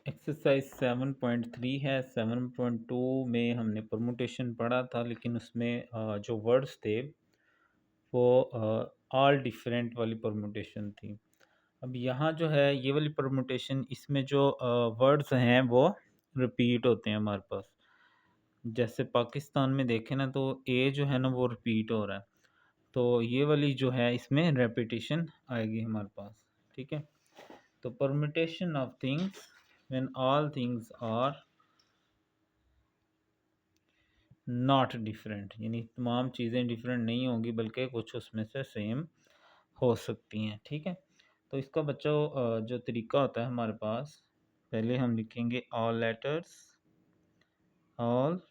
Exercise 7.3 है। 7.2 में हमने परमुटेशन पढ़ा था, लेकिन उसमें जो वर्ड्स थे वो ऑल डिफरेंट वाली परमुटेशन थी। अब यहाँ जो है ये वाली परमुटेशन, इसमें जो वर्ड्स हैं वो रिपीट होते हैं हमारे पास। जैसे पाकिस्तान में देखें ना, तो ए जो है ना वो रिपीट हो रहा है, तो ये वाली जो है इसमें रेपिटेशन आएगी हमारे पास। ठीक है, तो permutation of things when all things are not different, यानी तमाम चीज़ें डिफरेंट नहीं होंगी बल्कि कुछ उसमें से सेम हो सकती हैं। ठीक है, तो इसका बच्चों जो तरीका होता है हमारे पास, पहले हम लिखेंगे ऑल लेटर्स। अब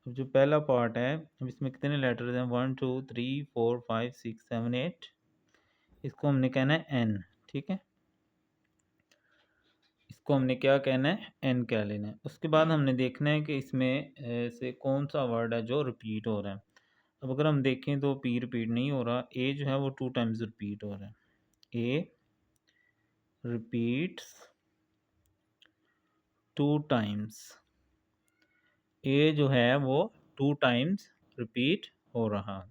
जो पहला पार्ट है, अब इसमें कितने लेटर्स हैं? 1 2 3 4 5 6 7 8। इसको हमने कहना है एन। ठीक है, इसको हमने क्या कहना है? एन कह लेना है। उसके बाद हमने देखना है कि इसमें से कौन सा वर्ड है जो रिपीट हो रहा है। अब अगर हम देखें तो पी रिपीट नहीं हो रहा, ए जो है वो 2 टाइम्स रिपीट हो रहा है। ए रिपीट्स 2 टाइम्स। ए जो है वो 2 टाइम्स रिपीट हो रहा।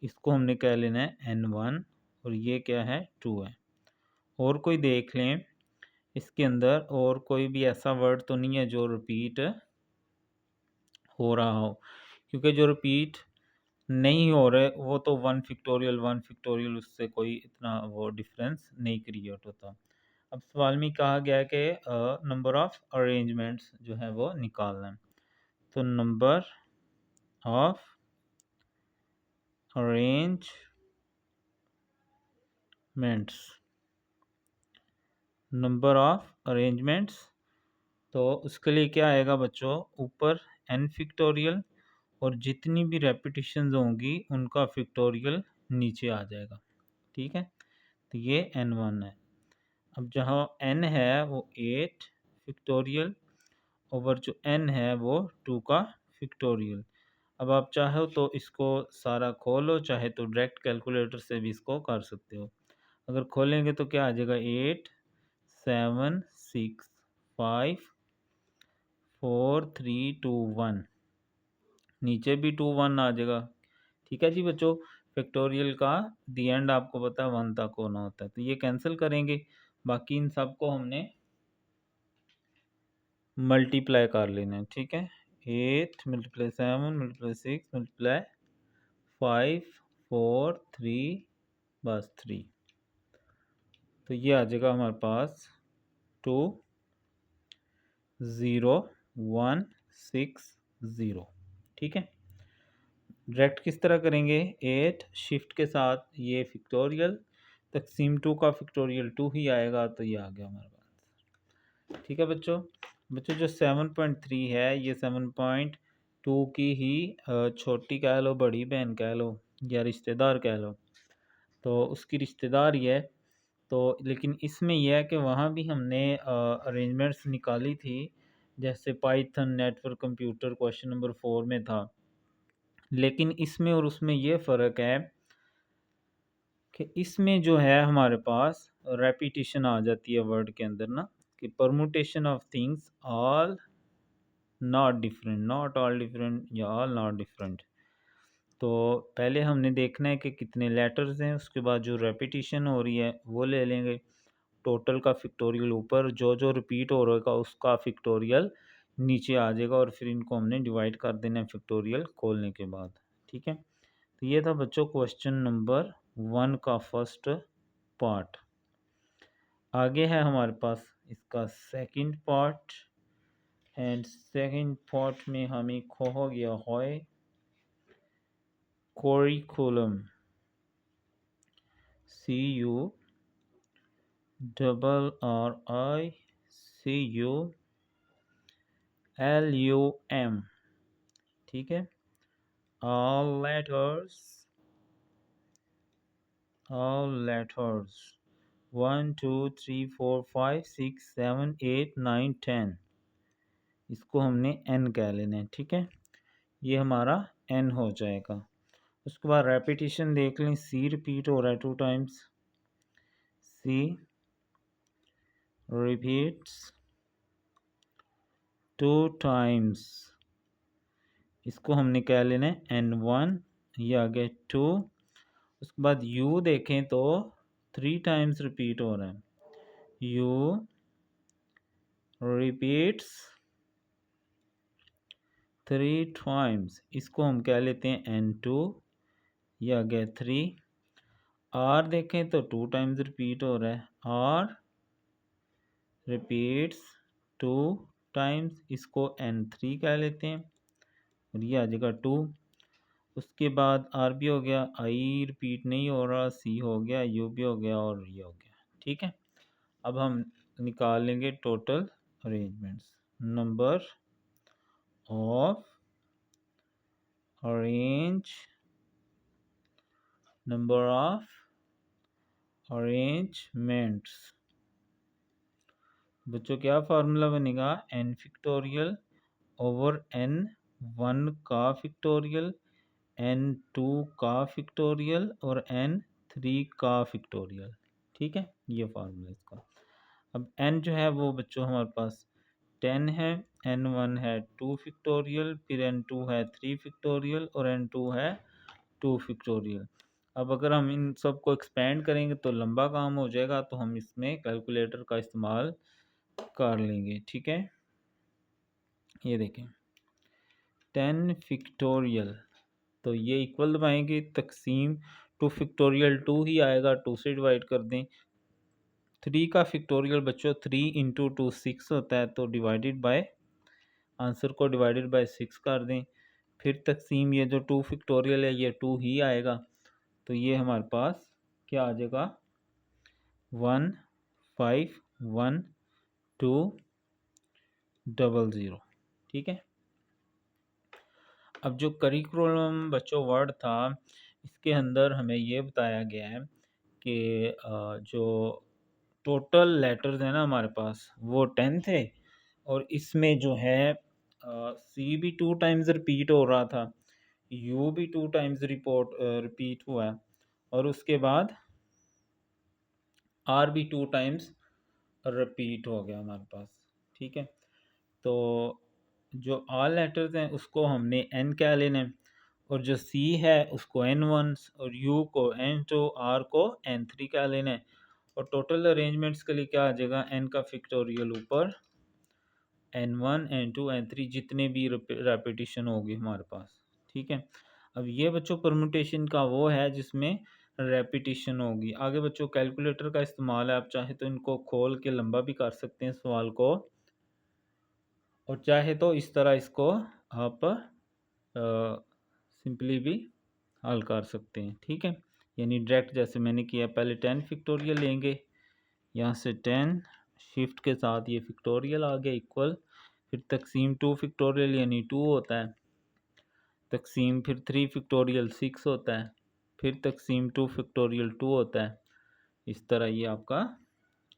इसको हमने कह लेना है N1, और ये क्या है? 2 है। और कोई देख लें इसके अंदर, और कोई भी ऐसा वर्ड तो नहीं है जो रिपीट हो रहा हो, क्योंकि जो रिपीट नहीं हो रहे वो तो 1 फैक्टोरियल उससे कोई इतना वो डिफरेंस नहीं क्रिएट होता। अब सवाल में कहा गया है कि नंबर ऑफ अरेंजमेंट्स जो है वो निकालना है। तो नंबर ऑफ अरेंजमेंट्स, तो उसके लिए क्या आएगा बच्चों? ऊपर n फैक्टोरियल, और जितनी भी रेपिटेशंस होंगी उनका फैक्टोरियल नीचे आ जाएगा। ठीक है, तो ये n1 है। अब जहाँ n है वो 8 फैक्टोरियल, और जो n है वो 2 का फैक्टोरियल। अब आप चाहो तो इसको सारा खोलो, चाहे तो डायरेक्ट कैलकुलेटर से भी इसको कर सकते हो। अगर खोलेंगे तो क्या आ जाएगा? 8 7 6 5 4 3 2 1। नीचे भी 2 1 आ जाएगा। ठीक है जी बच्चों, फैक्टोरियल का दी एंड आपको पता है 1 तक होना होता है, तो ये कैंसिल करेंगे। बाकी इन सब को हमने मल्टीप्लाई कर लेना है। ठीक है, 8 मल्टीप्लाई 7 मल्टीप्लाई 6 मल्टीप्लाई 5 4 3, बस 3। तो ये आ जाएगा हमारे पास 2 0 1 6 0। ठीक है, डायरेक्ट किस तरह करेंगे? 8 शिफ्ट के साथ ये फैक्टोरियल, तकसीम 2 का फैक्टोरियल 2 ही आएगा, तो ये आ गया हमारे पास। ठीक है बच्चों, जो 7.3 है ये 7.2 की ही छोटी कह लो, बड़ी बहन कह लो, या रिश्तेदार कह लो, तो उसकी रिश्तेदार ही है। तो लेकिन इसमें यह है कि वहाँ भी हमने अरेंजमेंट्स निकाली थी, जैसे Python network computer question number 4 में था। लेकिन इसमें और उसमें ये फ़र्क है कि इसमें जो है हमारे पास रेपिटेशन आ जाती है वर्ड के अंदर ना, कि permutation of things all not different, not all different या ऑल नॉट डिफरेंट। तो पहले हमने देखना है कि कितने लेटर्स हैं, उसके बाद जो रेपिटेशन हो रही है वो ले लेंगे। टोटल का फैक्टोरियल ऊपर, जो जो रिपीट हो रहेगा उसका फैक्टोरियल नीचे आ जाएगा, और फिर इनको हमने डिवाइड कर देना है फैक्टोरियल खोलने के बाद। ठीक है, तो ये था बच्चों क्वेश्चन नंबर 1 का फर्स्ट पार्ट। आगे है हमारे पास इसका second part, and second part में हमें खो गया है करिकुलम, CURRICULUM। ठीक है, all letters 1 2 3 4 5 6 7 8 9 10, इसको हमने n कह लेना है। ठीक है, ये हमारा n हो जाएगा। उसके बाद रेपिटेशन देख लें, C रिपीट हो रहा है 2 टाइम्स, C रिपीट्स 2 टाइम्स, इसको हमने क्या लेना है n1, ये आ गया 2। उसके बाद u देखें तो 3 टाइम्स रिपीट हो रहा है, u रिपीट्स 3 टाइम्स, इसको हम क्या लेते हैं n2, ये आ गया 3। r देखें तो 2 टाइम्स रिपीट हो रहा है, r रिपीट्स 2 टाइम्स, इसको n3 क्या लेते हैं और ये आ जाएगा 2। उसके बाद आर भी हो गया, आई रिपीट नहीं हो रहा, सी हो गया, यू भी हो गया और ये हो गया। ठीक है, अब हम निकाल लेंगे total arrangements. Number of arrangements, बच्चों क्या फार्मूला बनेगा, n फिक्टोरियल ओवर n1 का फिक्टोरियल, n2 का फिक्टोरियल और n3 का फिक्टोरियल। ठीक है, ये फार्मूला इसका। अब n जो है वो बच्चों हमारे पास 10 है, n1 है 2 फिक्टोरियल, फिर n2 है 3 फिक्टोरियल और n2 है 2 फिक्टोरियल। अब अगर हम इन सब को एक्सपेंड करेंगे तो लंबा काम हो जाएगा, तो हम इसमें कैलकुलेटर का इस्तेमाल कर लेंगे। ठीक है, ये देखें 10 फिक्टोरियल, तो ये इक्वल दबाएंगे, तकसीम 2 फिक्टोरियल 2 ही आएगा, 2 से डिवाइड कर दें। 3 का फिक्टोरियल बच्चों 3 इंटू 2 6 होता है, तो डिवाइडेड बाय, आंसर को डिवाइडेड बाय 6 कर दें। फिर तकसीम ये जो 2 फिक्टोरियल है ये 2 ही आएगा, तो ये हमारे पास क्या आ जाएगा 151200। ठीक है, अब जो करिकुलम बच्चों वर्ड था, इसके अंदर हमें ये बताया गया है कि जो टोटल लेटर्स हैं ना हमारे पास वो 10 थे, और इसमें जो है सी भी 2 टाइम्स रिपीट हो रहा था, यू भी 2 टाइम्स रिपीट हुआ है, और उसके बाद आर भी 2 टाइम्स रिपीट हो गया हमारे पास। ठीक है, तो जो ऑल लेटर्स हैं उसको हमने एन क्या लेना है, और जो सी है उसको n1 और यू को n2, आर को n3 क्या लेना है, और टोटल अरेंजमेंट्स के लिए क्या आ जाएगा, n का फिक्टोरियल ऊपर n1 n2 n3 जितने भी रेपिटेशन होगी हमारे पास। ठीक है, अब ये बच्चों परमुटेशन का वो है जिसमें रेपिटेशन होगी। आगे बच्चों कैलकुलेटर का इस्तेमाल है, आप चाहे तो इनको खोल के लंबा भी कर सकते हैं सवाल को, और चाहे तो इस तरह इसको आप सिंपली भी हल कर सकते हैं। ठीक है, यानी डायरेक्ट जैसे मैंने किया, पहले 10 फिक्टोरियल लेंगे, यहाँ से 10 शिफ्ट के साथ ये फिक्टोरियल आ गया इक्वल, फिर तकसीम 2 फिक्टोरियल यानी 2 होता है, तकसीम फिर 3 फिक्टोरियल 6 होता है, फिर तकसीम 2 फिक्टोरियल 2 होता है। इस तरह ये आपका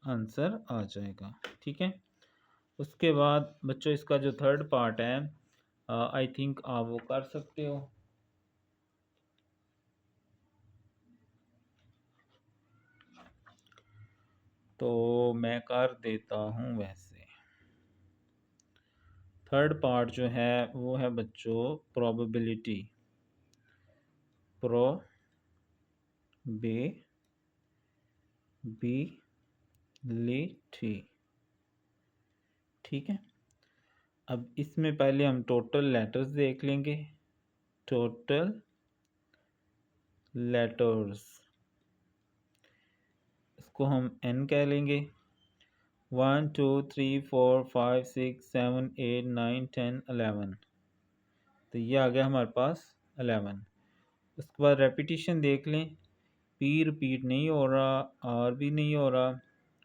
आंसर आ जाएगा। ठीक है, उसके बाद बच्चों इसका जो थर्ड पार्ट है, आई थिंक आप वो कर सकते हो। तो मैं कर देता हूँ। वैसे थर्ड पार्ट जो है वो है बच्चों प्रोबेबिलिटी, प्रोबेबिलिटी। ठीक है, अब इसमें पहले हम टोटल लेटर्स देख लेंगे। टोटल लेटर्स, इसको हम n कह लेंगे, 1 2 3 4 5 6 7 8 9 10 11, तो ये आ गया हमारे पास 11। उसके बाद रेपिटेशन देख लें, पी रिपीट नहीं हो रहा, आर भी नहीं हो रहा,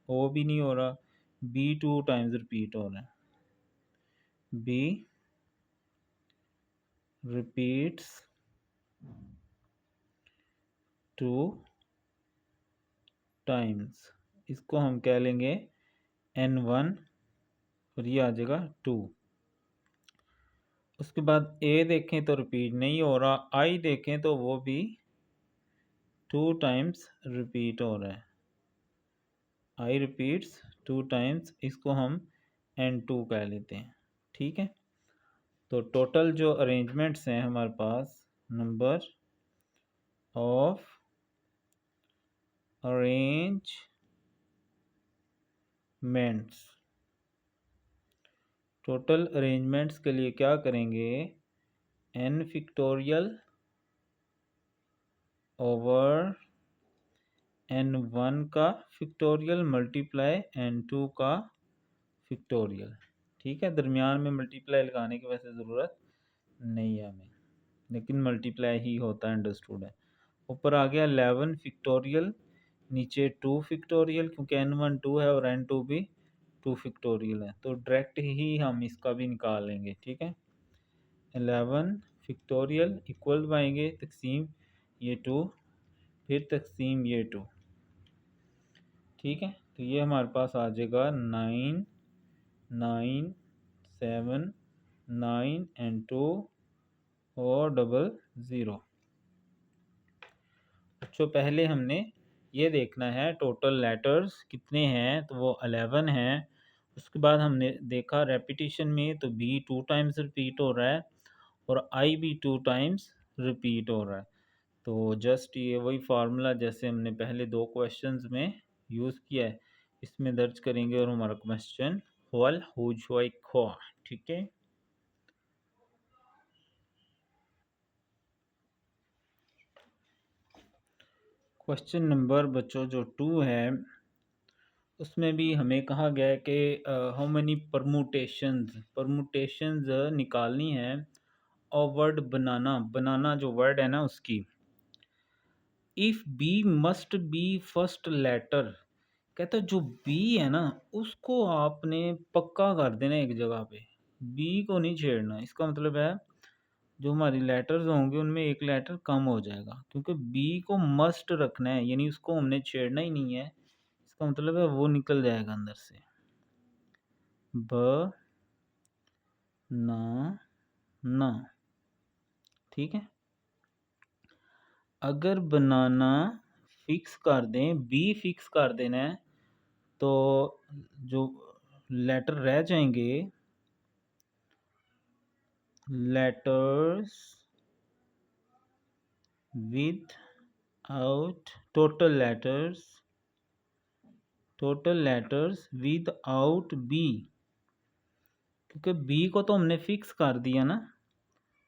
ओ भी नहीं हो रहा, बी 2 टाइम्स रिपीट हो रहा है, बी रिपीट्स 2 टाइम्स, इसको हम कह लेंगे n1 और ये आ जाएगा 2। उसके बाद ए देखें तो रिपीट नहीं हो रहा, आई देखें तो वो भी 2 टाइम्स रिपीट हो रहा है, आई रिपीट्स 2 टाइम्स, इसको हम N2 कह लेते हैं। ठीक है, तो टोटल जो अरेंजमेंट्स हैं हमारे पास, number of arrangements, total arrangements के लिए क्या करेंगे, n फिक्टोरियल ओवर n1 का फिक्टोरियल मल्टीप्लाई n2 का फिक्टोरियल। ठीक है, दरमियान में मल्टीप्लाई लगाने की वैसे ज़रूरत नहीं है हमें, लेकिन मल्टीप्लाई ही होता है, अंडरस्टूड है। ऊपर आ गया 11 फिक्टोरियल, नीचे 2 फिक्टोरियल, क्योंकि n1 2 है और n2 भी 2 फिक्टोरियल है, तो डायरेक्ट ही हम इसका भी निकाल लेंगे। ठीक है, 11 फिक्टोरियल इक्वल पाएंगे तकसीम ये 2, फिर तकसीम ये 2। ठीक है, तो ये हमारे पास आ जाएगा 9 9 7 9 एंड 2 और 00। बच्चों पहले हमने ये देखना है टोटल लेटर्स कितने हैं, तो वो 11 हैं। उसके बाद हमने देखा रेपिटिशन में तो B 2 टाइम्स रिपीट हो रहा है और I भी 2 टाइम्स रिपीट हो रहा है। तो जस्ट ये वही फार्मूला जैसे हमने पहले 2 क्वेश्चंस में यूज़ किया है, इसमें दर्ज करेंगे और हमारा क्वेश्चन हल हो जाएगा। ठीक है, क्वेश्चन नंबर बच्चों जो 2 है उसमें भी हमें कहा गया है कि हाउ मेनी परमुटेशंस निकालनी है और वर्ड बनाना, बनाना जो वर्ड है ना उसकी। If B must be first letter, कहता है जो बी है ना उसको आपने पक्का कर देना एक जगह पे, बी को नहीं छेड़ना। इसका मतलब है जो हमारी लेटर्स होंगे उनमें एक लेटर कम हो जाएगा, क्योंकि बी को मस्ट रखना है, यानी उसको हमने छेड़ना ही नहीं है। इसका मतलब है वो निकल जाएगा अंदर से, ब ना ना। ठीक है, अगर बनाना फिक्स कर दें, बी फिक्स कर देना है, तो जो लेटर रह जाएंगे, letters without total letters without B, क्योंकि बी को तो हमने फिक्स कर दिया ना,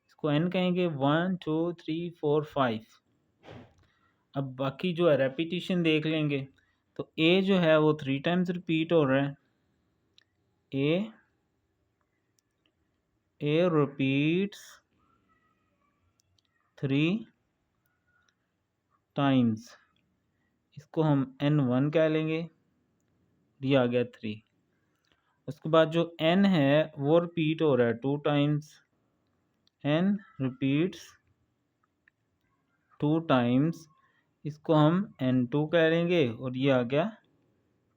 इसको एन कहेंगे 1 2 3 4 5। अब बाकी जो है रेपिटिशन देख लेंगे, तो ए जो है वो 3 टाइम्स रिपीट हो रहा है, ए रिपीट्स 3 टाइम्स, इसको हम n1 कह लेंगे, ये आ गया 3। उसके बाद जो n है वो रिपीट हो रहा है 2 टाइम्स, n रिपीट्स 2 टाइम्स, इसको हम n2 कह लेंगे और ये आ गया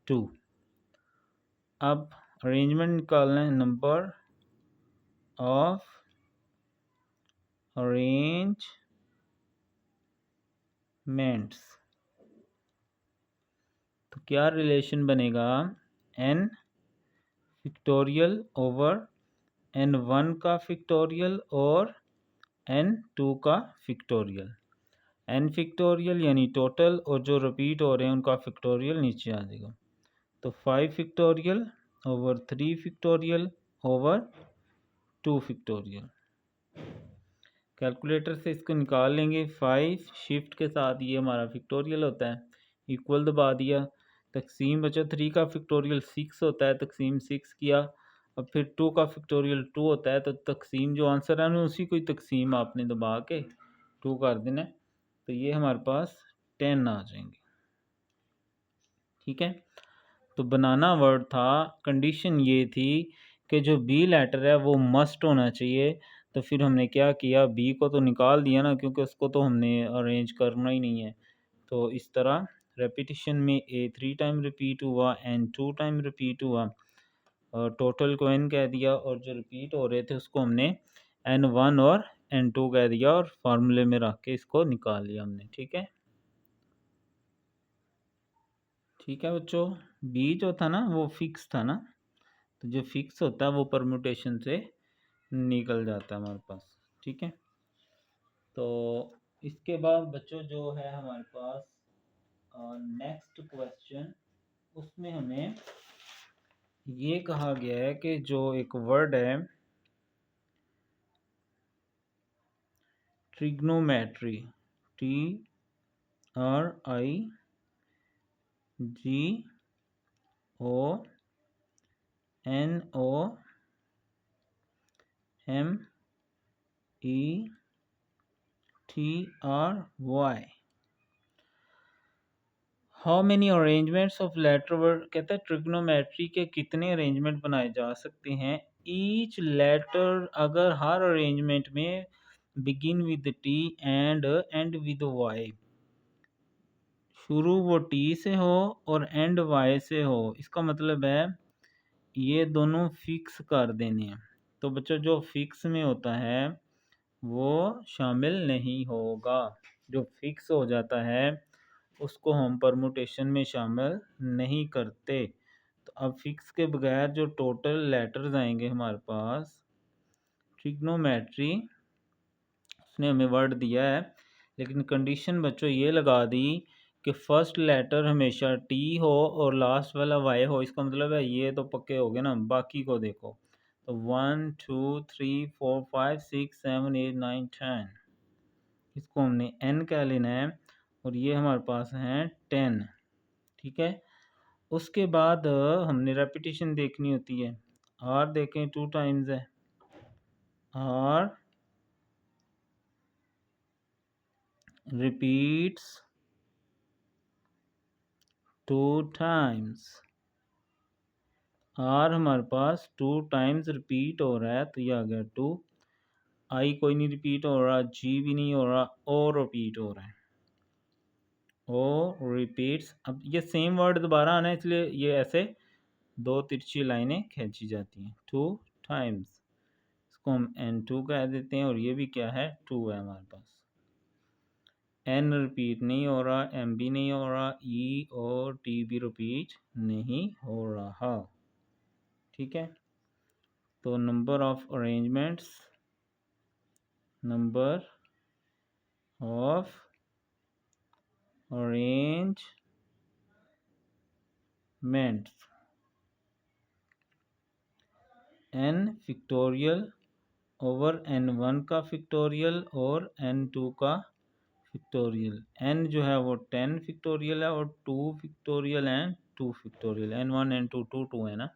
2। अब अरेंजमेंट निकालना है, नंबर ऑफ अरेंजमेंट्स, तो क्या रिलेशन बनेगा, n फिक्टोरियल ओवर n1 का फिक्टोरियल और n2 का फिक्टोरियल। n फिक्टोरियल यानी टोटल, और जो रिपीट हो रहे हैं उनका फिक्टोरियल नीचे आ जाएगा, तो 5 factorial over 3 factorial over 2 factorial. Calculator से इसको निकाल लेंगे, 5 शिफ्ट के साथ ये हमारा फिक्टोरियल होता है, इक्वल दबा दिया, तकसीम बचा 3 का फिक्टोरियल 6 होता है, तकसीम 6 किया। अब फिर 2 का फिक्टोरियल 2 होता है, तो तकसीम जो आंसर है ना उसी को तकसीम आपने दबा के 2 कर देना है, तो ये हमारे पास 10 आ जाएंगे। ठीक है, तो बनाना वर्ड था, कंडीशन ये थी कि जो बी लेटर है वो मस्ट होना चाहिए। तो फिर हमने क्या किया, बी को तो निकाल दिया ना, क्योंकि उसको तो हमने अरेंज करना ही नहीं है। तो इस तरह रेपिटिशन में ए 3 टाइम रिपीट हुआ, एन 2 टाइम रिपीट हुआ, और टोटल को एन कह दिया, और जो रिपीट हो रहे थे उसको हमने n1 और n2 कह दिया, और फार्मूले में रख के इसको निकाल लिया हमने। ठीक है, ठीक है बच्चों, बी जो था ना वो फिक्स था ना, तो जो फिक्स होता है वो परम्यूटेशन से निकल जाता है हमारे पास। ठीक है, तो इसके बाद बच्चों जो है हमारे पास नेक्स्ट क्वेश्चन, उसमें हमें ये कहा गया है कि जो एक वर्ड है trigonometry, TRIGONOMETRY, how many arrangements of letter word, कहता है ट्रिग्नोमेट्री के कितने अरेंजमेंट बनाए जा सकते हैं। ईच लेटर, अगर हर अरेंजमेंट में begin with T and end with Y, शुरू वो टी से हो और एंड वाई से हो, इसका मतलब है ये दोनों फिक्स कर देने हैं। तो बच्चों जो फिक्स में होता है वो शामिल नहीं होगा, जो फिक्स हो जाता है उसको हम परमुटेशन में शामिल नहीं करते। तो अब फिक्स के बगैर जो टोटल लेटर्स आएंगे हमारे पास, ट्रिग्नोमेट्री उसने हमें वर्ड दिया है, लेकिन कंडीशन बच्चों ये लगा दी कि फर्स्ट लेटर हमेशा टी हो और लास्ट वाला वाई हो। इसका मतलब है ये तो पक्के हो गए ना, बाकी को देखो तो 1 2 3 4 5 6 7 8 9 10, इसको हमने n क्या लेना है और ये हमारे पास है 10। ठीक है, उसके बाद हमने रेपिटेशन देखनी होती है। आर देखें 2 टाइम्स है, आर रिपीट्स 2 टाइम्स, आर हमारे पास 2 टाइम्स रिपीट हो रहा है तो ये आ गया 2। आई कोई नहीं रिपीट हो रहा, जी भी नहीं हो रहा, ओ रिपीट हो रहा है, ओ रिपीट्स। अब ये सेम वर्ड दोबारा आना है इसलिए ये ऐसे दो तिरछी लाइनें खींची जाती हैं, 2 टाइम्स। इसको हम n2 कह देते हैं और ये भी क्या है 2 है हमारे पास। n रिपीट नहीं हो रहा, m भी नहीं हो रहा, e और t भी रिपीट नहीं हो रहा। ठीक है, तो number of arrangements, number of arrangements, n factorial over n1 का फिक्टोरियल और n2 का फिक्टोरियल। n जो है वो 10 फिक्टोरियल है और 2 फिक्टोरियल हैं 2 फिक्टोरियल, n1 n2 2 2 है ना।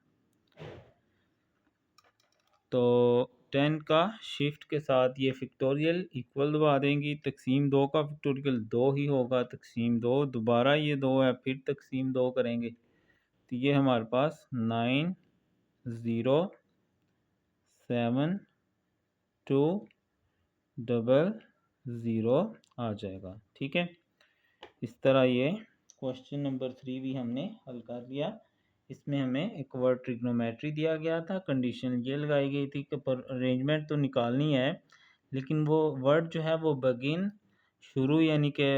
तो 10 का शिफ्ट के साथ ये फिक्टोरियल इक्वल दबा देंगी, तकसीम 2 का फिक्टोरियल 2 ही होगा, तकसीम 2 दोबारा ये 2 है, फिर तकसीम 2 करेंगे तो ये हमारे पास 9 0 7 2 डबल 0 आ जाएगा। ठीक है, इस तरह ये क्वेश्चन नंबर 3 भी हमने हल कर लिया। इसमें हमें एक वर्ड ट्रिग्नोमेट्री दिया गया था, कंडीशन ये लगाई गई थी कि पर अरेंजमेंट तो निकालनी है लेकिन वो वर्ड जो है वो बिगिन शुरू यानी कि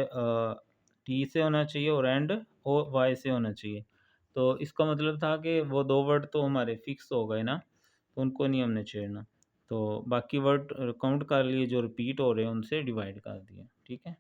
टी से होना चाहिए और एंड ओ वाई से होना चाहिए। तो इसका मतलब था कि वो दो वर्ड तो हमारे फिक्स हो गए ना, तो उनको नहीं हमने छेड़ना, तो बाकी वर्ड काउंट कर लिए जो रिपीट हो रहे हैं उनसे डिवाइड कर दिए। ठीक है।